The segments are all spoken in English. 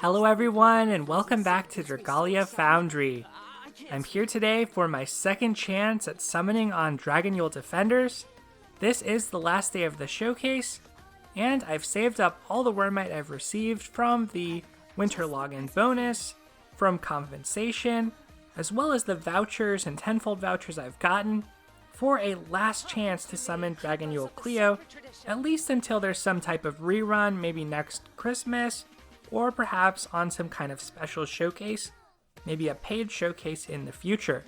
Hello everyone and welcome back to Dragalia Foundry. I'm here today for my second chance at summoning on Dragonyule Defenders. This is the last day of the showcase, and I've saved up all the wyrmite I've received from the winter login bonus, from compensation, as well as the vouchers and tenfold vouchers I've gotten for a last chance to summon Dragonyule Cleo, at least until there's some type of rerun, maybe next Christmas, or perhaps on some kind of special showcase, maybe a paid showcase in the future.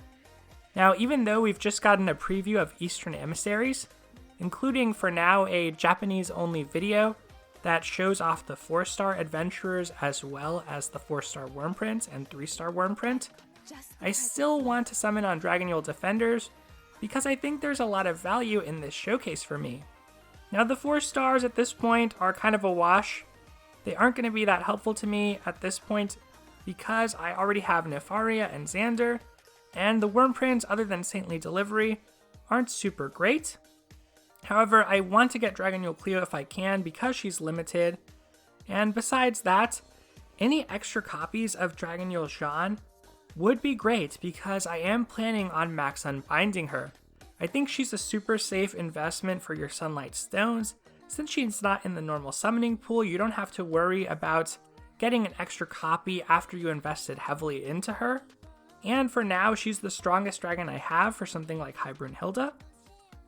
Now, even though we've just gotten a preview of Eastern Emissaries, including for now a Japanese-only video that shows off the 4-star adventurers as well as the 4-star Wyrmprint and 3-star Wyrmprint, I still want to summon on Dragonyule Defenders because I think there's a lot of value in this showcase for me. Now, the 4 stars at this point are kind of a wash. They aren't going to be that helpful to me at this point because I already have Nefaria and Xander, and the Wyrmprints, other than Saintly Delivery, aren't super great. However, I want to get Dragonyule Cleo if I can because she's limited, and besides that, any extra copies of Dragonyule Jean would be great because I am planning on max unbinding her. I think she's a super safe investment for your Sunlight Stones. Since she's not in the normal summoning pool, you don't have to worry about getting an extra copy after you invested heavily into her. And for now, she's the strongest dragon I have for something like High Brunhilde.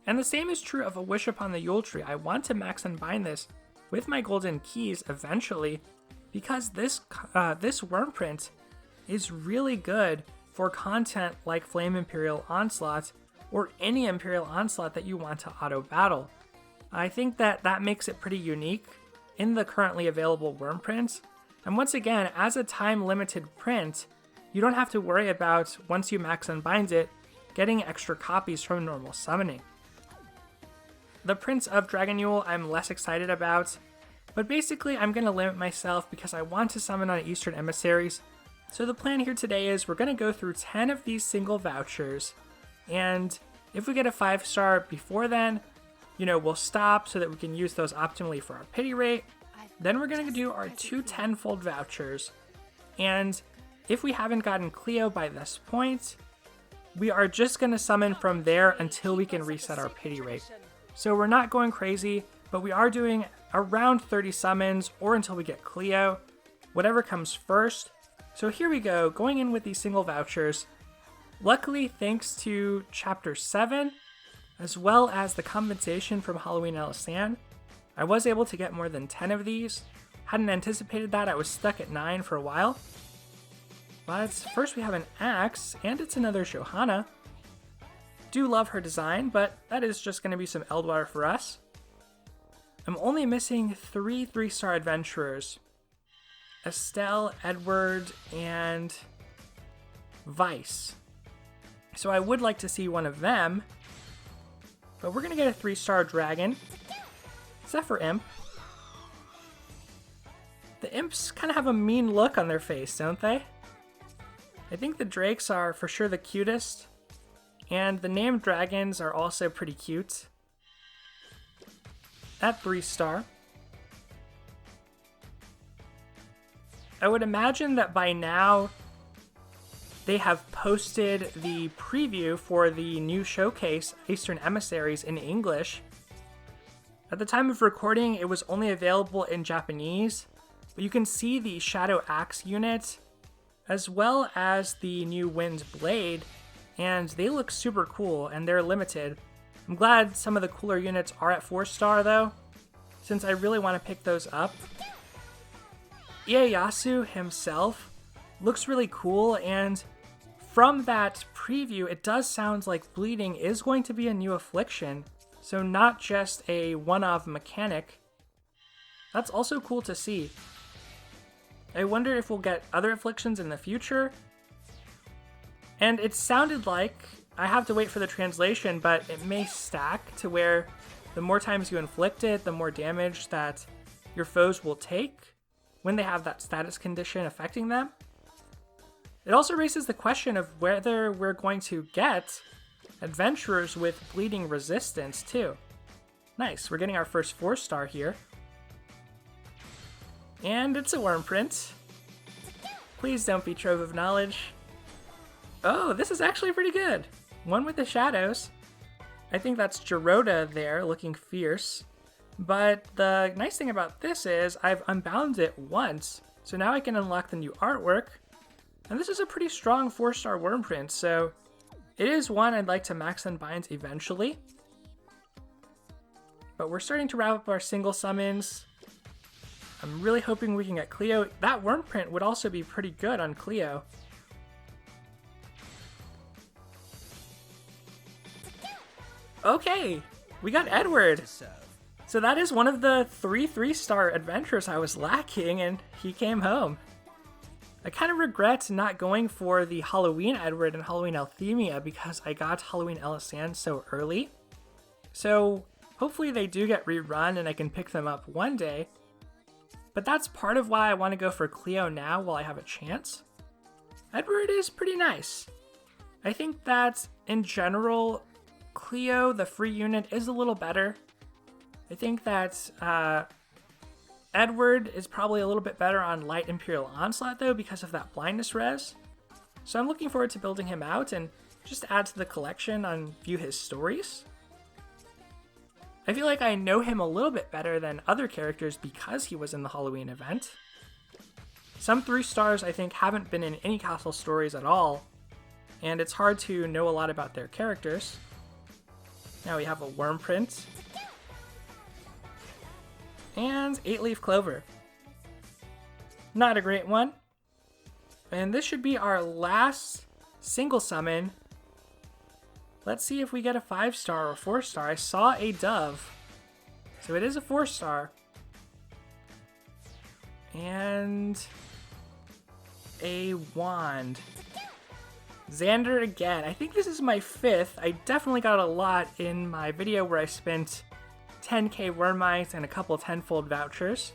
And the same is true of A Wish Upon the Yule Tree. I want to max unbind this with my golden keys eventually because this Wyrmprint is really good for content like Flame Imperial Onslaught or any Imperial Onslaught that you want to auto battle. I think that makes it pretty unique in the currently available Wyrmprints. And once again, as a time-limited print, you don't have to worry about, once you max unbind it, getting extra copies from normal summoning. The prints of Dragonyule I'm less excited about, but basically I'm going to limit myself because I want to summon on Eastern Emissaries. So the plan here today is we're going to go through 10 of these single vouchers, and if we get a 5-star before then, we'll stop so that we can use those optimally for our pity rate. Then we're going to do our 2 tenfold vouchers. And if we haven't gotten Cleo by this point, we are just going to summon from there until we can reset our pity rate. So we're not going crazy, but we are doing around 30 summons or until we get Cleo, whatever comes first. So here we go, going in with these single vouchers. Luckily, thanks to Chapter 7, as well as the compensation from Halloween Elisan, I was able to get more than 10 of these. Hadn't anticipated that, I was stuck at 9 for a while. But first we have an axe, and it's another Johanna. Do love her design, but that is just going to be some Eldwater for us. I'm only missing 3 3-star adventurers. Estelle, Edward, and Vice. So I would like to see one of them. But we're going to get a 3-star dragon. Zephyr Imp. The imps kind of have a mean look on their face, don't they? I think the drakes are for sure the cutest. And the named dragons are also pretty cute. At 3-star. I would imagine that by now they have posted the preview for the new showcase, Eastern Emissaries, in English. At the time of recording, it was only available in Japanese, but you can see the Shadow Axe unit, as well as the new Wind Blade, and they look super cool, and they're limited. I'm glad some of the cooler units are at 4-star, though, since I really want to pick those up. Ieyasu himself looks really cool, and from that preview, it does sound like bleeding is going to be a new affliction, so not just a one-off mechanic. That's also cool to see. I wonder if we'll get other afflictions in the future. And it sounded like, I have to wait for the translation, but it may stack to where the more times you inflict it, the more damage that your foes will take when they have that status condition affecting them. It also raises the question of whether we're going to get adventurers with bleeding resistance too. Nice, we're getting our first 4-star here. And it's a Wyrmprint. Please don't be Trove of Knowledge. Oh, this is actually pretty good. One with the shadows. I think that's Geroda there, looking fierce. But the nice thing about this is I've unbound it once, so now I can unlock the new artwork. And this is a pretty strong 4-star Wyrmprint, so it is one I'd like to max unbind eventually. But we're starting to wrap up our single summons. I'm really hoping we can get Cleo. That Wyrmprint would also be pretty good on Cleo. Okay, we got Edward. So that is one of the 3-3-star adventures I was lacking, and he came home. I kind of regret not going for the Halloween Edward and Halloween Althemia because I got Halloween Elisande so early. So hopefully they do get rerun and I can pick them up one day. But that's part of why I want to go for Cleo now while I have a chance. Edward is pretty nice. I think that in general, Cleo, the free unit, is a little better. I think that Edward is probably a little bit better on Light Imperial Onslaught though because of that blindness res. So I'm looking forward to building him out and just add to the collection and view his stories. I feel like I know him a little bit better than other characters because he was in the Halloween event. Some 3-stars I think haven't been in any castle stories at all, and it's hard to know a lot about their characters. Now we have a Wyrmprint. And 8-leaf Clover. Not a great one. And this should be our last single summon. Let's see if we get a 5-star or 4-star. I saw a dove. So it is a 4-star. And a wand. Xander again. I think this is my 5th. I definitely got a lot in my video where I spent 10k wyrmite and a couple tenfold vouchers.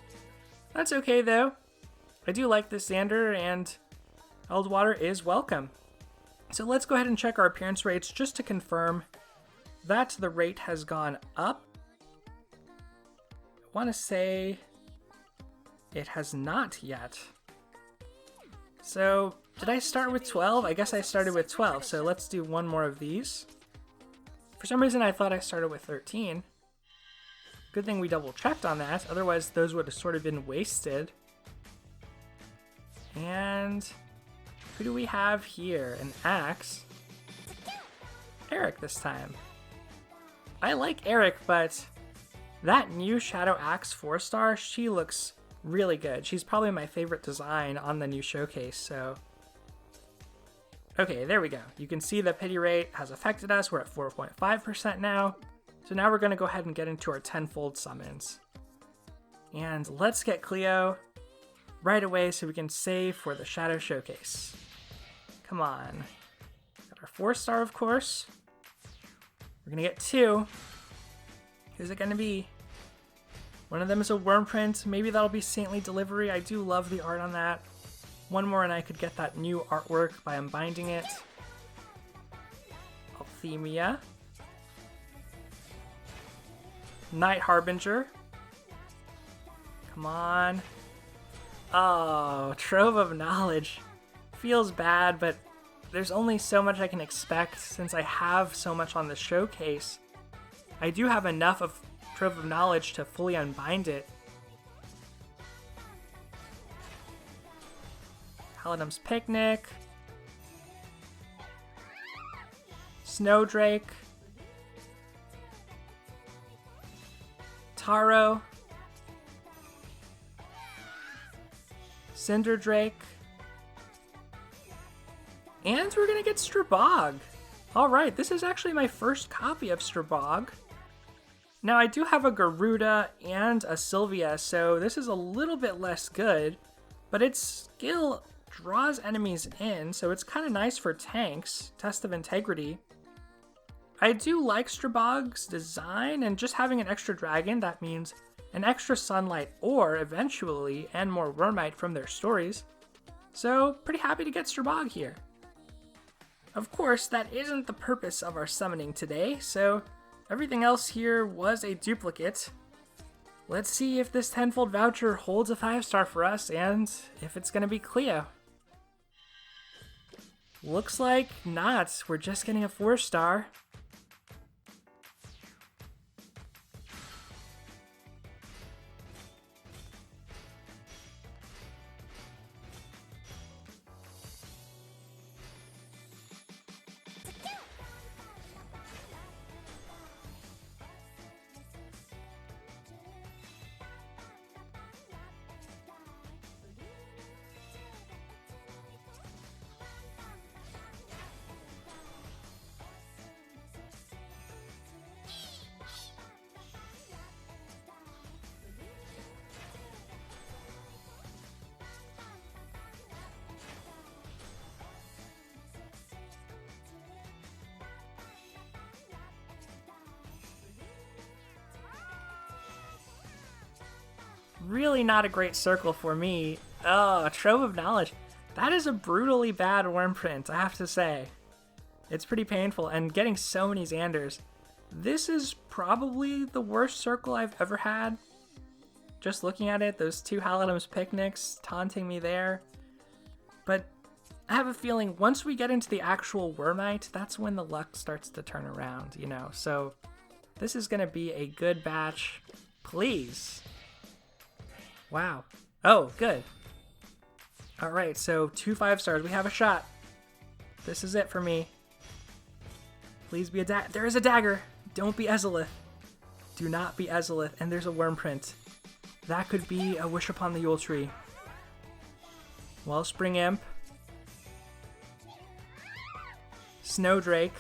That's okay though. I do like this Xander, and Eldwater is welcome. So let's go ahead and check our appearance rates just to confirm that the rate has gone up. I want to say it has not yet. So did I start with 12? I guess I started with 12, so let's do one more of these. For some reason I thought I started with 13. Good thing we double checked on that, otherwise those would have sort of been wasted. And who do we have here? An axe. Eric this time. I like Eric, but that new Shadow Axe 4-star, she looks really good. She's probably my favorite design on the new showcase, so. Okay, there we go. You can see the pity rate has affected us. We're at 4.5% now. So now we're going to go ahead and get into our tenfold summons. And let's get Cleo right away so we can save for the Shadow Showcase. Come on. Got our 4-star, of course. We're going to get 2. Who's it going to be? One of them is a Wyrmprint. Maybe that'll be Saintly Delivery. I do love the art on that. One more and I could get that new artwork by unbinding it. Althemia. Night Harbinger. Come on. Oh, Trove of Knowledge. Feels bad, but there's only so much I can expect since I have so much on the showcase. I do have enough of Trove of Knowledge to fully unbind it. Paladin's Picnic. Snowdrake. Taro. Cinderdrake. And we're gonna get Strabog. Alright, this is actually my first copy of Strabog. Now I do have a Garuda and a Sylvia, so this is a little bit less good, but its skill draws enemies in, so it's kind of nice for tanks. Test of Integrity. I do like Strabog's design, and just having an extra dragon, that means an extra sunlight ore eventually, and more wyrmite from their stories. So, pretty happy to get Strabog here. Of course, that isn't the purpose of our summoning today, so everything else here was a duplicate. Let's see if this tenfold voucher holds a 5-star for us, and if it's going to be Cleo. Looks like not. We're just getting a 4-star. Really not a great circle for me. Oh, a Trove of Knowledge. That is a brutally bad worm print, I have to say. It's pretty painful, and getting so many Xanders. This is probably the worst circle I've ever had. Just looking at it, those 2 Halidum's Picnics taunting me there. But I have a feeling once we get into the actual wyrmite, that's when the luck starts to turn around, you know? So this is going to be a good batch. Please. Wow. Oh, good. All right, so 2 5-stars. We have a shot. This is it for me. Please be a dagger. There is a dagger. Don't be Ezolith. Do not be Ezolith. And there's a worm print. That could be a Wish Upon the Yule Tree. Wellspring Imp. Snowdrake.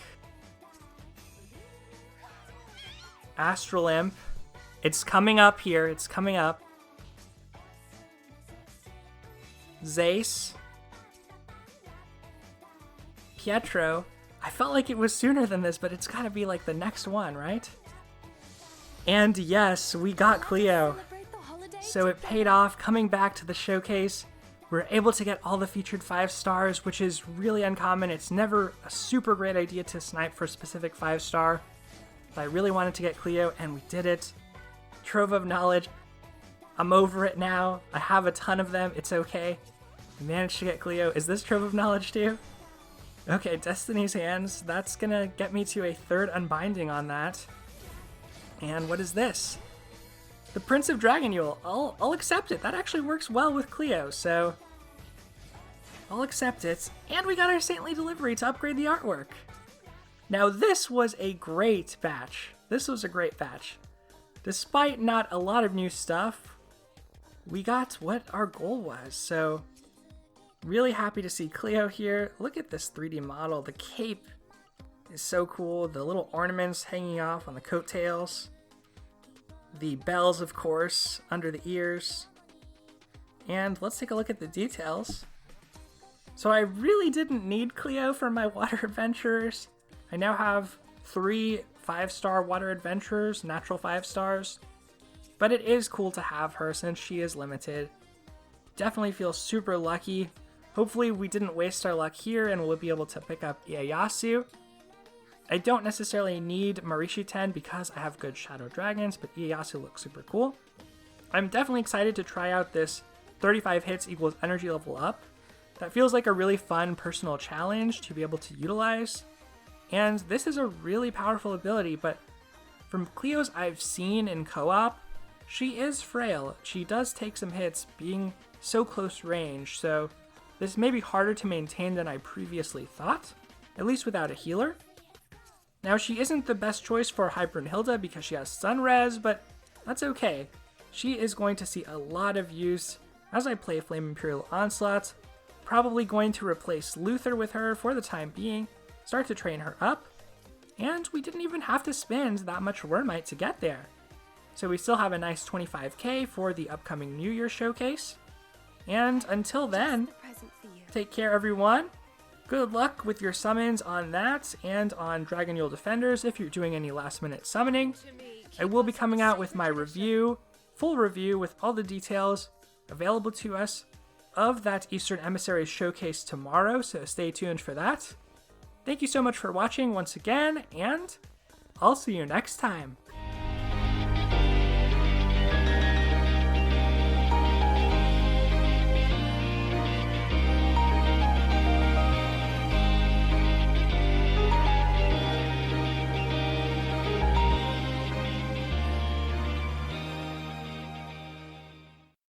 Astral Imp. It's coming up here. It's coming up. Zace. Pietro. I felt like it was sooner than this, but it's gotta be like the next one, right? And yes, we got Cleo. So it paid off. Coming back to the showcase, we're able to get all the featured 5-stars, which is really uncommon. It's never a super great idea to snipe for a specific 5-star. But I really wanted to get Cleo, and we did it. Trove of Knowledge. I'm over it now. I have a ton of them. It's okay. I managed to get Cleo. Is this Trove of Knowledge too? Okay, Destiny's Hands. That's gonna get me to a 3rd unbinding on that. And what is this? The Prince of Dragonyule. I'll accept it. That actually works well with Cleo, so I'll accept it. And we got our Saintly Delivery to upgrade the artwork. Now this was a great batch. This was a great batch. Despite not a lot of new stuff, we got what our goal was, so really happy to see Cleo here. Look at this 3D model. The cape is so cool. The little ornaments hanging off on the coattails. The bells, of course, under the ears. And let's take a look at the details. So I really didn't need Cleo for my water adventurers. I now have 3 5-star water adventurers, natural 5-stars. But it is cool to have her since she is limited. Definitely feel super lucky. Hopefully we didn't waste our luck here and we'll be able to pick up Ieyasu. I don't necessarily need Marishi 10 because I have good Shadow Dragons, but Ieyasu looks super cool. I'm definitely excited to try out this 35 hits equals energy level up. That feels like a really fun personal challenge to be able to utilize. And this is a really powerful ability, but from Cleo's I've seen in co-op, she is frail. She does take some hits being so close range, so this may be harder to maintain than I previously thought, at least without a healer. Now she isn't the best choice for Hyperhilda because she has Sunres, but that's okay. She is going to see a lot of use as I play Flame Imperial Onslaught, probably going to replace Luther with her for the time being, start to train her up, and we didn't even have to spend that much wyrmite to get there. So we still have a nice 25k for the upcoming New Year showcase. And until then, take care everyone. Good luck with your summons on that and on Dragonyule Defenders if you're doing any last minute summoning. I will be coming out with my review, full review with all the details available to us of that Eastern Emissary showcase tomorrow, so stay tuned for that. Thank you so much for watching once again, and I'll see you next time.